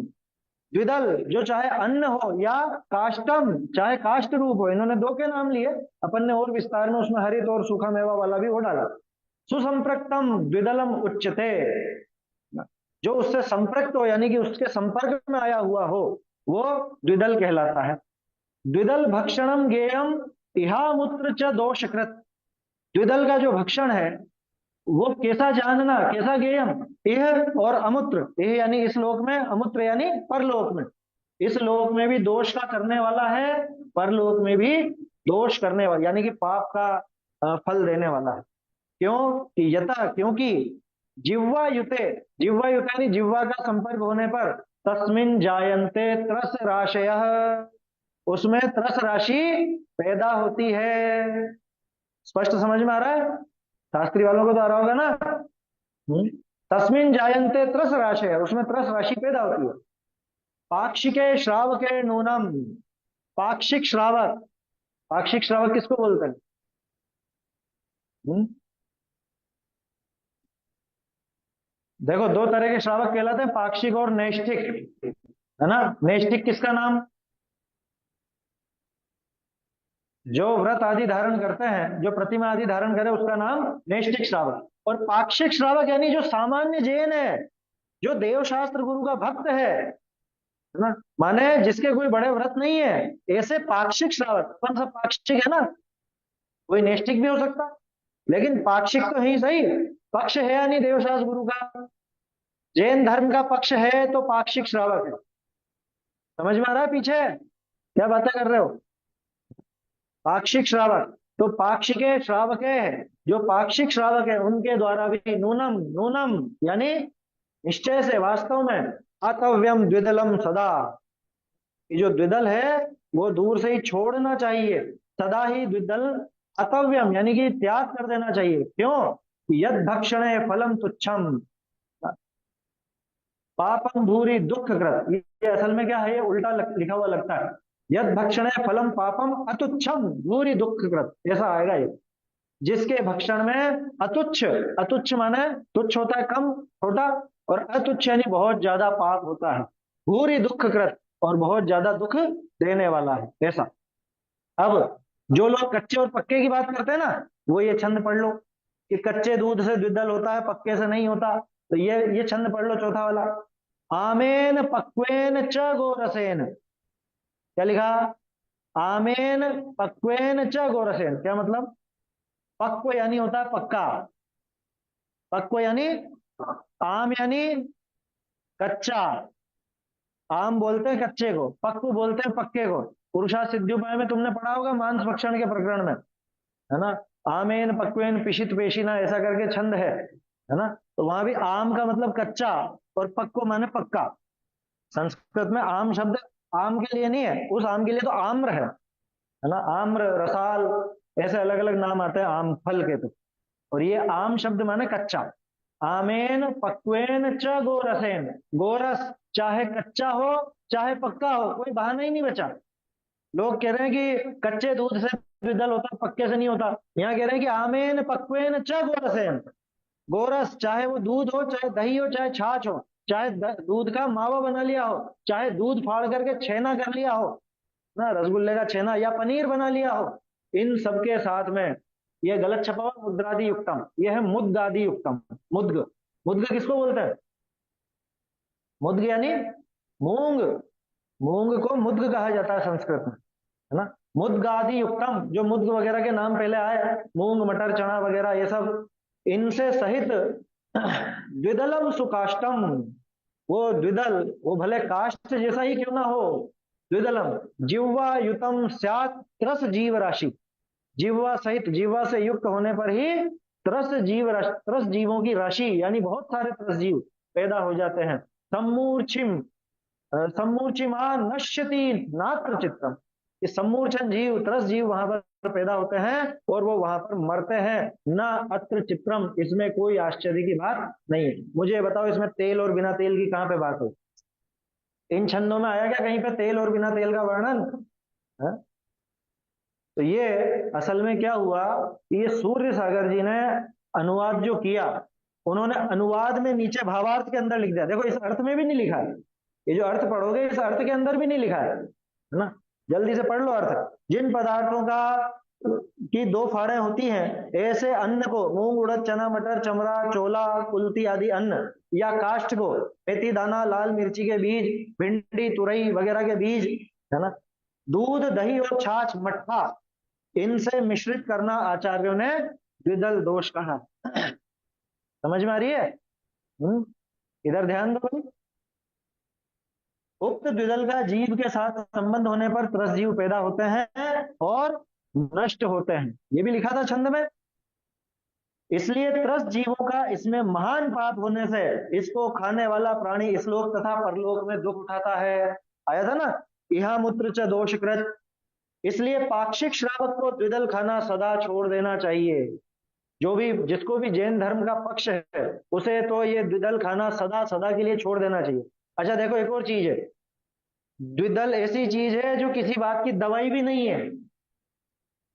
द्विदल जो चाहे अन्न हो या काष्टम चाहे काष्ट रूप हो, इन्होंने दो के नाम लिए। अपन ने और विस्तार में उसमें हरित और सूखा मेवा वाला भी वो डाला। सुसंपृक्तम द्विदलम उच्यते, जो उससे संपृक्त हो यानी कि उसके संपर्क में आया हुआ हो वो द्विदल कहलाता है। द्विदल भक्षणम गेयम इहामूत्र च दोषकृत। द्विदल का जो भक्षण है वो कैसा जानना, कैसा गेयम? यह और अमूत्र, यह यानी इस लोक में, अमूत्र यानी परलोक में। इस लोक में भी दोष का करने वाला है, परलोक में भी दोष करने वाला यानी कि पाप का फल देने वाला है। क्यों? कि यथा, क्योंकि जिह्वा युते, जिह्वा युते यानी जिह्वा का संपर्क होने पर तस्मिन जायन्ते त्रस राशयः, उसमें त्रस राशि पैदा होती है। स्पष्ट समझ में आ रहा है? शास्त्री वालों को तो आ रहा होगा ना। हम्म? तस्मिन जायन्ते त्रस राशय, उसमें त्रस राशि पैदा होती है। पाक्षिके श्रावके नूनम, पाक्षिक श्रावक, पाक्षिक श्रावक किसको बोलते हैं? हम्म? देखो, दो तरह के श्रावक कहलाते हैं, पाक्षिक और नैष्ठिक, है ना। नैष्ठिक किसका नाम? जो व्रत आदि धारण करते हैं, जो प्रतिमा आदि धारण करे, उसका नाम नैष्ठिक श्रावक। और पाक्षिक श्रावक यानी जो सामान्य जैन है, जो देवशास्त्र गुरु का भक्त है ना, माने जिसके कोई बड़े व्रत नहीं है, ऐसे पाक्षिक श्रावक। कौन सा पाक्षिक है ना, कोई नैष्ठिक भी हो सकता, लेकिन पाक्षिक तो है ही सही। पक्ष है यानी देवशास्त्र गुरु का, जैन धर्म का पक्ष है तो पाक्षिक श्रावक है। समझ में आ रहा है पीछे क्या बातें कर रहे हो? पाक्षिक श्रावक, तो पाक्षिके श्रावक है, जो पाक्षिक श्रावक है उनके द्वारा भी नूनम, नूनम यानी निश्चय से, वास्तव में, अतव्यम द्विदलम सदा, ये जो द्विदल है वो दूर से ही छोड़ना चाहिए। सदा ही द्विदल अतव्यम यानी कि त्याग कर देना चाहिए। क्यों? यद भक्षण फलम तुच्छम पापम भूरी दुख कृत, ये असल में क्या है, ये उल्टा लिखा हुआ लगता है। यद भक्षण फलम पापम अतुच्छम भूरी दुख कृत, ऐसा आएगा ये। जिसके भक्षण में अतुच्छ, अतुच्छ माने तुच्छ होता है कम, छोटा, और अतुच्छ यानी बहुत ज्यादा पाप होता है। भूरी दुख कृत, और बहुत ज्यादा दुख देने वाला है, ऐसा। अब जो लोग कच्चे और पक्के की बात करते हैं ना, वो ये छंद पढ़ लो कि कच्चे दूध से द्विदल होता है, पक्के से नहीं होता। तो ये छंद पढ़ लो, चौथा वाला। आमेन पक्वेन च गोरसेन, क्या लिखा? आमेन पक्वेन च गोरसेन, क्या मतलब? पक्व यानी होता है पक्का, पक्व यानी, आम यानी कच्चा, आम बोलते हैं कच्चे को, पक्व बोलते हैं पक्के को। पुरुषा सिद्ध्युपाय में तुमने पढ़ा होगा, मांस भक्षण के प्रकरण में, है ना। आमेन पक्वेन पिशित पेशिना ऐसा करके छंद है ना। तो वहां भी आम का मतलब कच्चा, और पक्व माने पक्का। संस्कृत में आम शब्द आम के लिए नहीं है, उस आम के लिए तो आम्र है ना। आम्र, रसाल, ऐसे अलग अलग नाम आते हैं आम फल के तो। और ये आम शब्द माने कच्चा। आमेन पक्वेन च गोरसेन, गोरस चाहे कच्चा हो चाहे पक्का हो, कोई बहाना ही नहीं बचा। लोग कह रहे हैं कि कच्चे दूध से द्विदल होता है, पक्के से नहीं होता। यहाँ कह रहे हैं कि आमेन पक्वेन च गोरसेन, गोरस चाहे वो दूध हो, चाहे दही हो, चाहे छाछ हो, चाहे दूध का मावा बना लिया हो, चाहे दूध फाड़ करके छेना कर लिया हो ना, रसगुल्ले का छेना, या पनीर बना लिया हो, इन सबके साथ में ये गलत छपा हुआ मुद्रादि युक्तम, ये है मुद्गादि युक्तम। मुद्ग, मुद्ग किसको बोलते हैं? मुद्ग यानी मूंग, मूंग को मुद्ग कहा जाता है संस्कृत में, है ना। मुद्गादि युक्तम, जो मुद्ग वगैरह के नाम पहले आए, मूंग मटर चना वगैरह ये सब, इनसे सहित द्विदलम सुकाष्टम, वो द्विदल, वो भले काष्ठ जैसा ही क्यों ना हो, द्विदलम जिह्वा युतम स्यात् त्रस जीव राशि, जिह्वा सहित, जिह्वा से युक्त होने पर ही त्रस जीव राशि, त्रस जीवों की राशि यानी बहुत सारे त्रस जीव पैदा हो जाते हैं। सम्मूर्छिम, सम्मूर्छिमा नश्यति नात्र चित्तम, ये सम्मूर्छन जीव, त्रस जीव वहां पर पैदा होते हैं और वो वहां पर मरते हैं। न अत्र चित्रम, इसमें कोई आश्चर्य की बात नहीं है। मुझे बताओ इसमें तेल और बिना तेल की कहां पे बात हो? इन छंदों में आया क्या कहीं पे तेल और बिना तेल का वर्णन है? तो ये असल में क्या हुआ, ये सूर्य सागर जी ने अनुवाद जो किया, उन्होंने अनुवाद में नीचे भावार्थ के अंदर लिख दिया। देखो इस अर्थ में भी नहीं लिखा है, ये जो अर्थ पढ़ोगे इस अर्थ के अंदर भी नहीं लिखा है ना। जल्दी से पढ़ लो अर्थ। जिन पदार्थों का की दो फाड़ें होती हैं, ऐसे अन्न को, मूंग उड़द चना मटर चमड़ा चोला कुल्थी आदि अन्न, या काष्ठ को, मेथी दाना लाल मिर्ची के बीज भिंडी तुरई वगैरह के बीज, है ना, दूध दही और छाछ मट्ठा, इनसे मिश्रित करना आचार्यों ने द्विदल दोष कहा। समझ में आ रही है? इधर ध्यान दो। उक्त द्विदल का जीव के साथ संबंध होने पर त्रस जीव पैदा होते हैं और नष्ट होते हैं, ये भी लिखा था छंद में। इसलिए त्रस जीवों का इसमें महान पाप होने से इसको खाने वाला प्राणी इस लोक तथा परलोक में दुख उठाता है। आया था ना, इहा मूत्र च दोषकृत। इसलिए पाक्षिक श्रावक को द्विदल खाना सदा छोड़ देना चाहिए। जो भी, जिसको भी जैन धर्म का पक्ष है, उसे तो ये द्विदल खाना सदा सदा के लिए छोड़ देना चाहिए। अच्छा देखो एक और चीज है, द्विदल ऐसी चीज है जो किसी बात की दवाई भी नहीं है।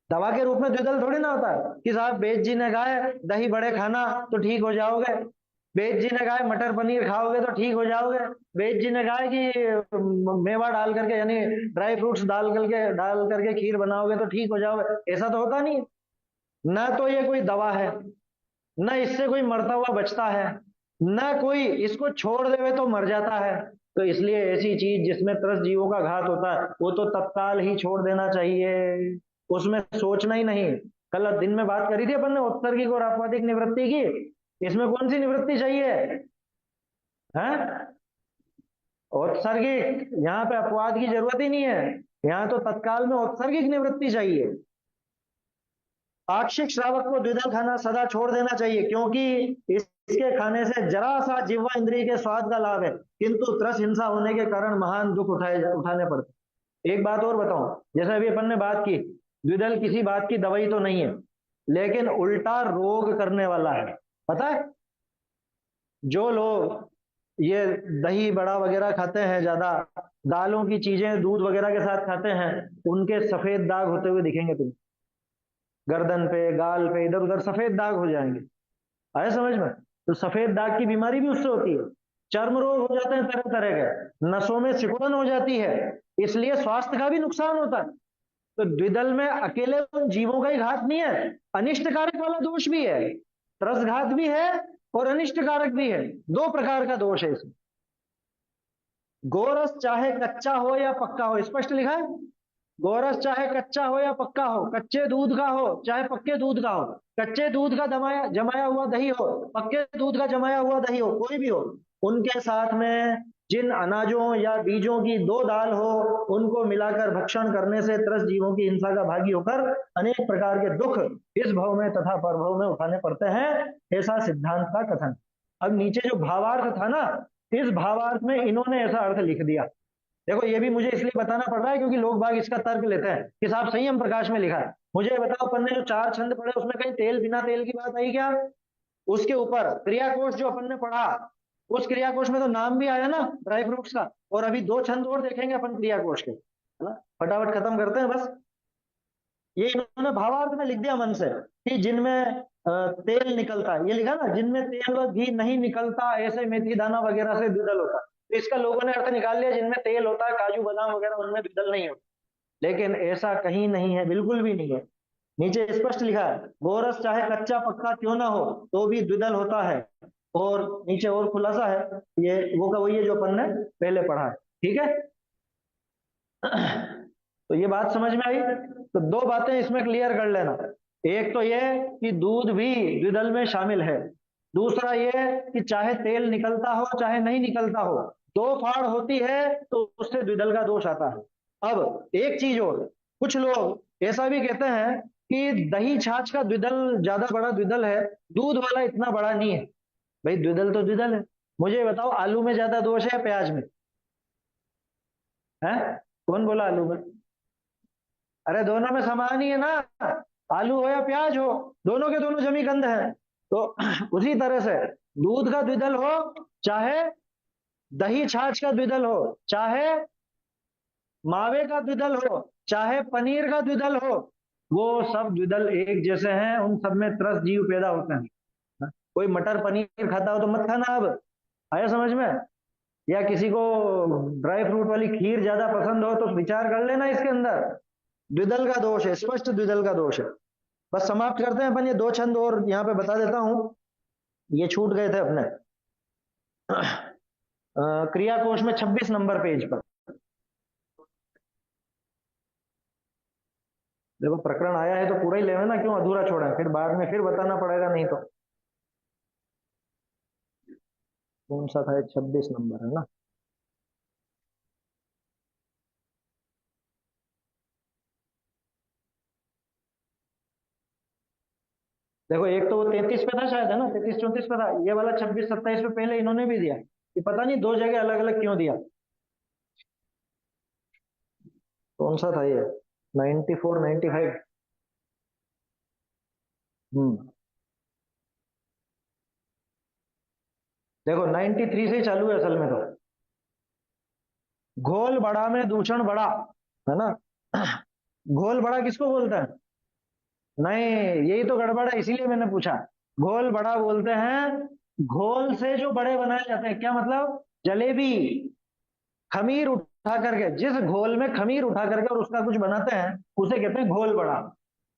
दवा के रूप में द्विदल थोड़ी ना होता है कि साहब वेद जी ने कहा है दही बड़े खाना तो ठीक हो जाओगे, वेद जी ने कहा है मटर पनीर खाओगे तो ठीक हो जाओगे, वेद जी ने कहा है कि मेवा डाल करके यानी ड्राई फ्रूट्स डाल करके खीर बनाओगे तो ठीक हो जाओगे, ऐसा तो होता नहीं है। ना तो ये कोई दवा है, ना इससे कोई मरता हुआ बचता है, ना कोई इसको छोड़ देवे तो मर जाता है। तो इसलिए ऐसी चीज जिसमें त्रस्त जीवों का घात होता है वो तो तत्काल ही छोड़ देना चाहिए, उसमें सोचना ही नहीं। कल दिन में बात करी थी अपन ने उत्सर्गिक और आपवादिक निवृत्ति की, इसमें कौन सी निवृत्ति चाहिए है? औत्सर्गिक। यहाँ पे अपवाद की जरूरत ही नहीं है, यहाँ तो तत्काल में औत्सर्गिक निवृत्ति चाहिए। पाक्षिक श्रावक को द्विदल खाना सदा छोड़ देना चाहिए, क्योंकि इसके खाने से जरा सा जिह्वा इंद्रिय के स्वाद का लाभ है, किंतु त्रस हिंसा होने के कारण महान दुख उठाने पड़ते। एक बात और बताऊं, जैसे अभी अपन ने बात की, द्विदल किसी बात की दवाई तो नहीं है, लेकिन उल्टा रोग करने वाला है। पता है, जो लोग ये दही बड़ा वगैरह खाते हैं, ज्यादा दालों की चीजें दूध वगैरह के साथ खाते हैं, उनके सफेद दाग होते हुए दिखेंगे तुम्हें, गर्दन पे गाल पे इधर उधर सफेद दाग हो जाएंगे। आया समझ में? तो सफेद दाग की बीमारी भी उससे होती है। चर्म रोग हो जाते हैं तरह तरह के, नसों में सिकुड़न हो जाती है, इसलिए स्वास्थ्य का भी नुकसान होता है। तो द्विदल में अकेले उन जीवों का ही घात नहीं है, अनिष्ट कारक वाला दोष भी है, त्रस घात भी है और अनिष्ट कारक भी है, दो प्रकार का दोष है इसमें। गोरस चाहे कच्चा हो या पक्का हो, स्पष्ट लिखा है, गोरस चाहे कच्चा हो या पक्का हो, कच्चे दूध का हो चाहे पक्के दूध का हो, कच्चे दूध का जमाया जमाया हुआ दही हो, पक्के दूध का जमाया हुआ दही हो, कोई भी हो, उनके साथ में जिन अनाजों या बीजों की दो दाल हो, उनको मिलाकर भक्षण करने से त्रस्त जीवों की हिंसा का भागी होकर अनेक प्रकार के दुख इस भव में तथा परभव में उठाने पड़ते हैं, ऐसा सिद्धांत का कथन। अब नीचे जो भावार्थ था ना, इस भावार्थ में इन्होंने ऐसा अर्थ लिख दिया। देखो ये भी मुझे इसलिए बताना पड़ रहा है क्योंकि लोग बाग इसका तर्क लेते हैं कि साहब संयम प्रकाश में लिखा है। मुझे बताओ अपन ने जो 4 छंद पढ़े उसमें कहीं तेल बिना तेल की बात आई क्या? उसके ऊपर क्रियाकोश जो अपन ने पढ़ा, उस क्रियाकोश में तो नाम भी आया ना ड्राई फ्रूट्स का। और अभी 2 छंद और देखेंगे अपन क्रियाकोश के, है ना, फटाफट खत्म करते हैं बस। ये इन्होंने भावार्थ में लिख दिया मन से कि जिनमें तेल निकलता है, ये लिखा ना, जिनमें तेल और घी नहीं निकलता ऐसे मेथी दाना वगैरह से द्विदल होता है। तो इसका लोगों ने अर्थ निकाल लिया जिनमें तेल होता है, काजू बादाम वगैरह, उनमें द्विदल नहीं होता। लेकिन ऐसा कहीं नहीं है, बिल्कुल भी नहीं है। नीचे स्पष्ट लिखा है, गोरस चाहे कच्चा पक्का क्यों ना हो तो भी द्विदल होता है। और नीचे और खुलासा है, ये वो का वही है जो अपन ने पहले पढ़ा है। ठीक है। तो ये बात समझ में आई। तो दो बातें इसमें क्लियर कर लेना। एक तो ये कि दूध भी द्विदल में शामिल है। दूसरा ये कि चाहे तेल निकलता हो चाहे नहीं निकलता हो, दो फाड़ होती है तो उससे द्विदल का दोष आता है। अब एक चीज और, कुछ लोग ऐसा भी कहते हैं कि दही छाछ का द्विदल ज्यादा बड़ा द्विदल है, दूध वाला इतना बड़ा नहीं है। भाई द्विदल तो द्विदल है। मुझे बताओ, आलू में ज्यादा दोष है प्याज में? है? कौन बोला आलू में? अरे दोनों में समान ही है ना। आलू हो या प्याज हो, दोनों के दोनों जमी कंद है। तो उसी तरह से दूध का द्विदल हो, चाहे दही छाछ का द्विदल हो, चाहे मावे का द्विदल हो, चाहे पनीर का द्विदल हो, वो सब द्विदल एक जैसे हैं। उन सब में त्रस जीव पैदा होते हैं। कोई मटर पनीर खाता हो तो मत खाना। अब आया समझ में? या किसी को ड्राई फ्रूट वाली खीर ज्यादा पसंद हो तो विचार कर लेना, इसके अंदर द्विदल का दोष है, स्पष्ट द्विदल का दोष है। बस समाप्त करते हैं अपन। ये दो छंद और यहाँ पे बता देता हूं, ये छूट गए थे अपने। क्रिया कोश में 26 नंबर पेज पर देखो, प्रकरण आया है तो पूरा ही लेना ना, क्यों अधूरा छोड़ा है, फिर बाद में फिर बताना पड़ेगा नहीं तो। कौन सा था? 26 नंबर है ना। देखो, एक तो वो 33 पे था शायद, है ना, 33 34 पे था। ये वाला 26 27 पे पहले इन्होंने भी दिया, ये पता नहीं दो जगह अलग अलग क्यों दिया। कौन सा था ये? 94 95? हम्म। देखो 93 से ही चालू है असल में तो। घोल बड़ा में दूषण बड़ा, है ना। घोल बड़ा किसको बोलते हैं? नहीं, यही तो गड़बड़ है, इसीलिए मैंने पूछा। घोल बड़ा बोलते हैं घोल से जो बड़े बनाए जाते हैं। क्या मतलब? जलेबी, खमीर उठा करके, जिस घोल में खमीर उठा करके और उसका कुछ बनाते हैं उसे कहते हैं घोल बड़ा।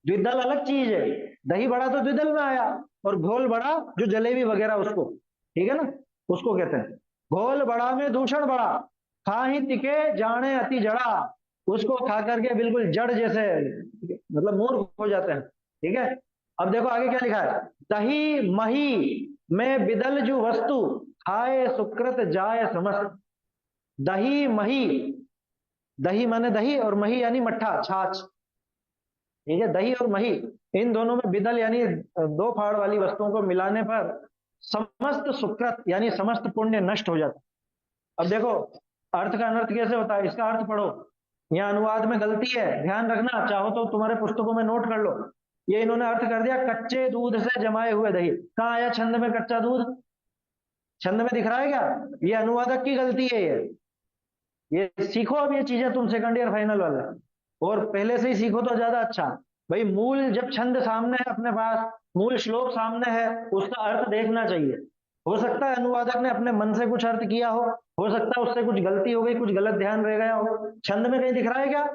द्विदल अलग चीज है। दही बड़ा तो द्विदल में आया, और घोल बड़ा जो जलेबी वगैरह उसको, ठीक है ना, उसको कहते हैं घोल बड़ा में दूषण बड़ा। खा ही तिके जाने अति जड़ा, उसको खा करके बिल्कुल जड़ जैसे, मतलब मूर्ख हो जाते हैं। ठीक है। अब देखो आगे क्या लिखा है, दही मही में बिदल जो वस्तु, खाए सुकृत जाय समस्त। दही मही, दही माने दही और मही यानी मट्ठा छाछ। ठीक है, दही और मही, इन दोनों में बिदल यानी दो फाड़ वाली वस्तुओं को मिलाने पर समस्त सुकृत यानी समस्त पुण्य नष्ट हो जाता है। अब देखो, अर्थ का अनर्थ कैसे होता है, इसका अर्थ पढ़ो। यहाँ अनुवाद में गलती है, ध्यान रखना, चाहो तो तुम्हारे पुस्तकों में नोट कर लो। ये इन्होंने अर्थ कर दिया कच्चे दूध से जमाए हुए दही। कहाँ आया छंद में कच्चा दूध? छंद में दिख रहा है क्या? ये अनुवादक की गलती है ये सीखो अब ये चीजें तुम सेकंड ईयर फाइनल वाला, और पहले से ही सीखो तो ज्यादा अच्छा। भाई मूल जब छंद सामने है अपने पास, मूल श्लोक सामने है, उसका अर्थ देखना चाहिए। हो सकता है अनुवादक ने अपने मन से कुछ अर्थ किया हो सकता है उससे कुछ गलती हो गई, कुछ गलत ध्यान रह गया हो। छंद में कहीं दिख रहा है क्या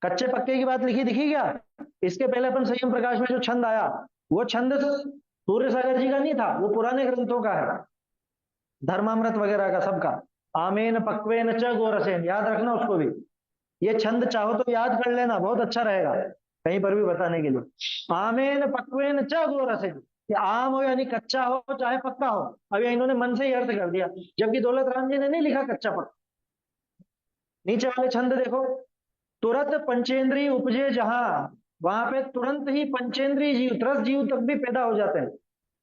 कच्चे पक्के की बात लिखी दिखी क्या? इसके पहले अपन संयम प्रकाश में जो छंद आया, वो छंद सूर्य सागर जी का नहीं था, वो पुराने ग्रंथों का है, धर्मामृत वगैरह का सबका। आमेन पक्वेन च गोरसेन, याद रखना उसको भी। ये छंद चाहो तो याद कर लेना, बहुत अच्छा रहेगा कहीं पर भी बताने के लिए। आमेन पक्वेन च गोरसेन, कि आम हो यानी कच्चा हो चाहे पक्का हो। अब ये इन्होंने मन से ही अर्थ कर दिया, जबकि दौलत राम जी ने नहीं लिखा कच्चा पक्का। नीचे वाले छंद देखो, तुरंत पंचेंद्रीय उपजे जहां, वहां पे तुरंत ही पंचेंद्रीय जीव, त्रस जीव तक भी पैदा हो जाते हैं।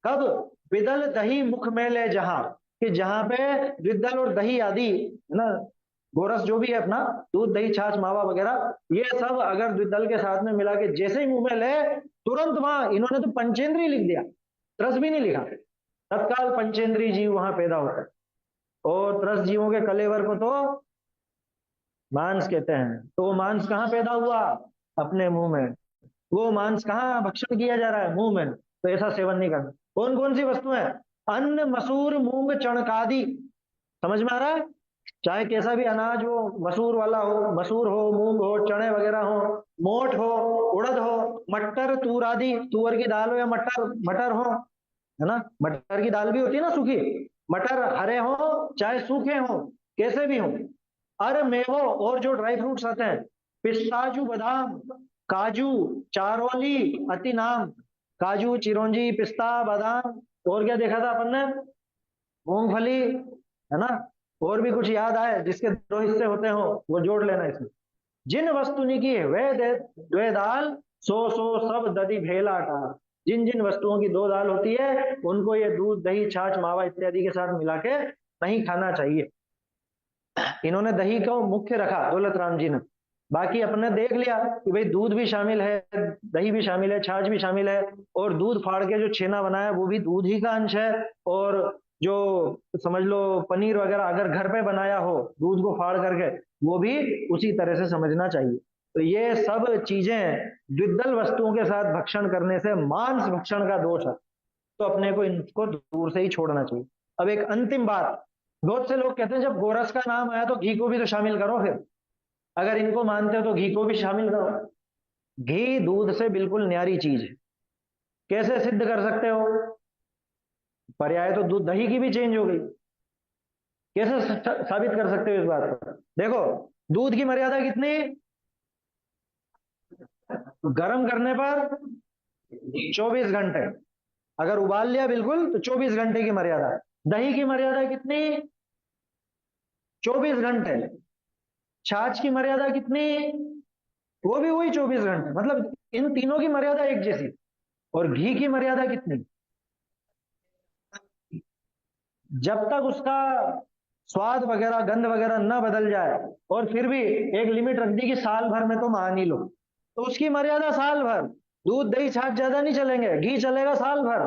कब? विदल दही मुख में ले जहां, कि जहां पे विदल और दही आदि, है ना, गोरस जो भी है अपना, दूध दही छाछ मावा वगैरह, ये सब अगर द्विदल के साथ में मिला के जैसे ही मुंह में ले, तुरंत वहां, इन्होंने तो पंचेंद्रीय लिख दिया, त्रस भी नहीं लिखा, तत्काल पंचेंद्रीय जीव वहां पैदा होता है। और त्रस जीवों के कलेवर को तो मांस कहते हैं। तो वो मांस कहाँ पैदा हुआ? अपने मुंह में। वो मांस कहाँ भक्षण किया जा रहा है? मुंह में। तो ऐसा सेवन नहीं करना। कौन कौन सी वस्तुएं? अन्न, मसूर, मूंग, चणकादि। समझ में आ रहा है? चाहे कैसा भी अनाज हो, मसूर वाला हो, मसूर हो, मूंग हो, चने वगैरह हो, मोठ हो, उड़द हो, मटर, तूर आदि, तुअर की दाल हो या मटर मटर हो, है ना? मटर की दाल भी होती है ना सूखी। मटर हरे हो चाहे सूखे हो, कैसे भी हो। अरे मेवो और जो ड्राई फ्रूट्स आते हैं, पिस्ताजू, बादाम, काजू, चारोली, अतिनाम, काजू, चिरौंजी, पिस्ता, बादाम, और क्या देखा था अपन ने? मूंगफली, है ना? और भी कुछ याद आए जिसके दो हिस्से होते हो वो जोड़ लेना इसमें। जिन वस्तुनि की वे दे द्वे दाल, सो सो सब दधि भेला का। जिन जिन वस्तुओं की दो दाल होती है उनको ये दूध, दही, छाछ, मावा इत्यादि के साथ मिला के नहीं खाना चाहिए। इन्होंने दही को मुख्य रखा दौलत राम जी ने। बाकी अपने देख लिया कि भाई दूध भी शामिल है, दही भी शामिल है, छाछ भी शामिल है, और दूध फाड़ के जो छेना बनाया वो भी दूध ही का अंश है। और जो समझ लो पनीर वगैरह अगर घर पे बनाया हो दूध को फाड़ करके, वो भी उसी तरह से समझना चाहिए। तो ये सब चीजें द्विदल वस्तुओं के साथ भक्षण करने से मांस भक्षण का दोष है। तो अपने को इनको दूर से ही छोड़ना चाहिए। अब एक अंतिम बात, बहुत से लोग कहते हैं जब गोरस का नाम आया तो घी को भी तो शामिल करो फिर। अगर इनको मानते हो तो घी को भी शामिल करो। घी दूध से बिल्कुल न्यारी चीज है। कैसे सिद्ध कर सकते हो? पर्याय तो दूध दही की भी चेंज हो गई। कैसे साबित कर सकते हो इस बात को? देखो, दूध की मर्यादा कितनी? गर्म करने पर 24 घंटे। अगर उबाल लिया बिल्कुल तो 24 घंटे की मर्यादा। दही की मर्यादा कितनी? 24 घंटे। छाछ की मर्यादा कितनी? वो भी वही 24 घंटे। मतलब इन तीनों की मर्यादा एक जैसी। और घी की मर्यादा कितनी? जब तक उसका स्वाद वगैरह, गंध वगैरह न बदल जाए, और फिर भी एक लिमिट रख दी कि साल भर में तो मान ही लो, तो उसकी मर्यादा साल भर। दूध, दही, छाछ ज्यादा नहीं चलेंगे, घी चलेगा साल भर।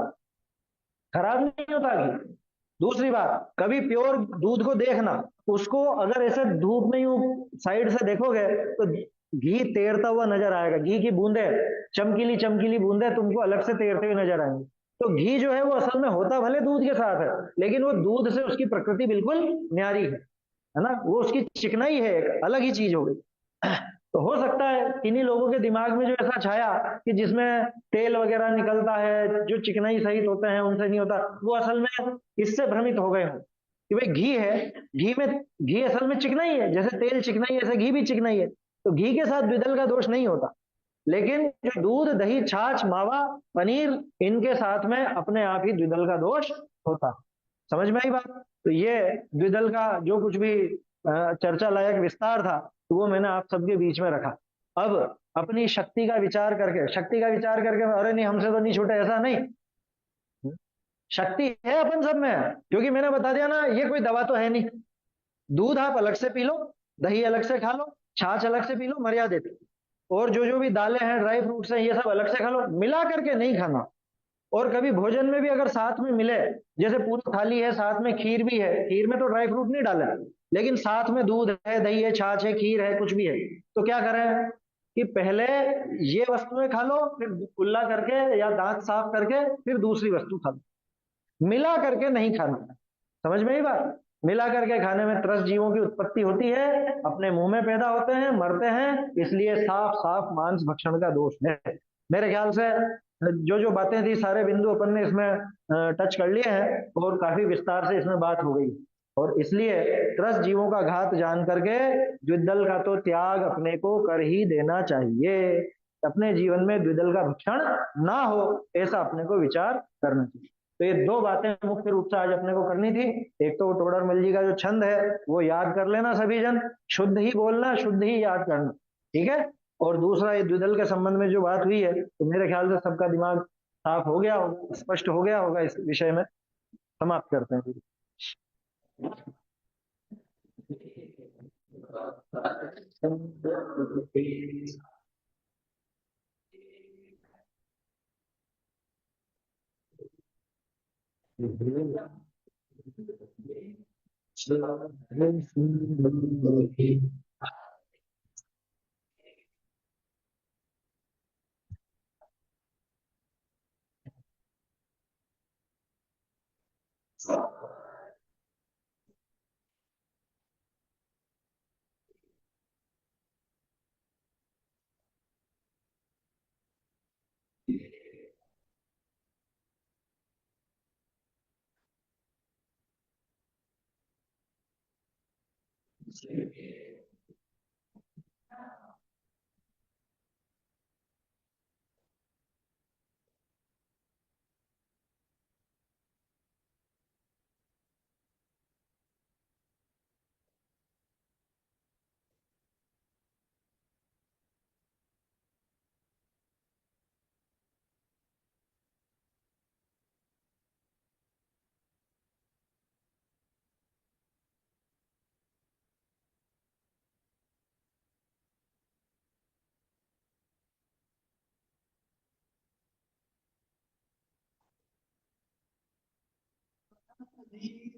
खराब नहीं होता घी। दूसरी बात, कभी प्योर दूध को देखना, उसको अगर ऐसे धूप में यूं साइड से देखोगे तो घी तैरता हुआ नजर आएगा। घी की बूंदे, चमकीली चमकीली बूंदे तुमको अलग से तैरते हुए नजर आएंगे। तो घी जो है वो असल में होता भले दूध के साथ है, लेकिन वो दूध से उसकी प्रकृति बिल्कुल न्यारी है ना? वो उसकी चिकनाई है, एक अलग ही चीज हो गई। तो हो सकता है किन्हीं लोगों के दिमाग में जो ऐसा छाया कि जिसमें तेल वगैरह निकलता है, जो चिकनाई सहित होते हैं उनसे नहीं होता, वो असल में इससे भ्रमित हो गए हों कि भाई घी है, घी असल में चिकनाई है, जैसे तेल चिकनाई है ऐसे घी भी चिकनाई है। तो घी के साथ द्विदल का दोष नहीं होता। लेकिन जो दूध, दही, छाछ, मावा, पनीर, इनके साथ में अपने आप ही द्विदल का दोष होता। समझ में आई बात? तो ये द्विदल का जो कुछ भी चर्चा लायक विस्तार था, तो वो मैंने आप सबके बीच में रखा। अब अपनी शक्ति का विचार करके, अरे नहीं हमसे तो नहीं छूटे, ऐसा नहीं। शक्ति है अपन सब में, क्योंकि मैंने बता दिया ना, ये कोई दवा तो है नहीं। दूध आप अलग से पी लो, दही अलग से खा लो, छाछ अलग से पी लो मर्यादित, और जो जो भी दालें हैं, ड्राई फ्रूट्स हैं, ये सब अलग से खा लो, मिला करके नहीं खाना। और कभी भोजन में भी अगर साथ में मिले, जैसे पूरी थाली है साथ में खीर भी है, खीर में तो ड्राई फ्रूट नहीं डाले, लेकिन साथ में दूध है, दही है, छाछ है, खीर है, कुछ भी है, तो क्या करें कि पहले ये वस्तुएं खा लो, फिर कुल्ला करके या दांत साफ करके फिर दूसरी वस्तु खा लो। मिला करके नहीं खाना। समझ में ही बात? मिला करके खाने में त्रस्त जीवों की उत्पत्ति होती है, अपने मुंह में पैदा होते हैं, मरते हैं, इसलिए साफ साफ मांस भक्षण का दोष है। मेरे ख्याल से जो जो बातें थी सारे बिंदु अपन ने इसमें टच कर लिए हैं, और काफी विस्तार से इसमें बात हो गई। और इसलिए त्रस्त जीवों का घात जान करके द्विदल का तो त्याग अपने को कर ही देना चाहिए। अपने जीवन में द्विदल का भक्षण ना हो, ऐसा अपने को विचार करना चाहिए। तो ये दो बातें मुख्य रूप से आज अपने को करनी थी। एक तो टोडरमल जी का जो छंद है वो याद कर लेना सभी जन, शुद्ध ही बोलना, शुद्ध ही याद करना, ठीक है? और दूसरा, ये द्विदल के संबंध में जो बात हुई है, तो मेरे ख्याल से सबका दिमाग साफ हो गया होगा, स्पष्ट हो गया होगा। इस विषय में समाप्त करते हैं।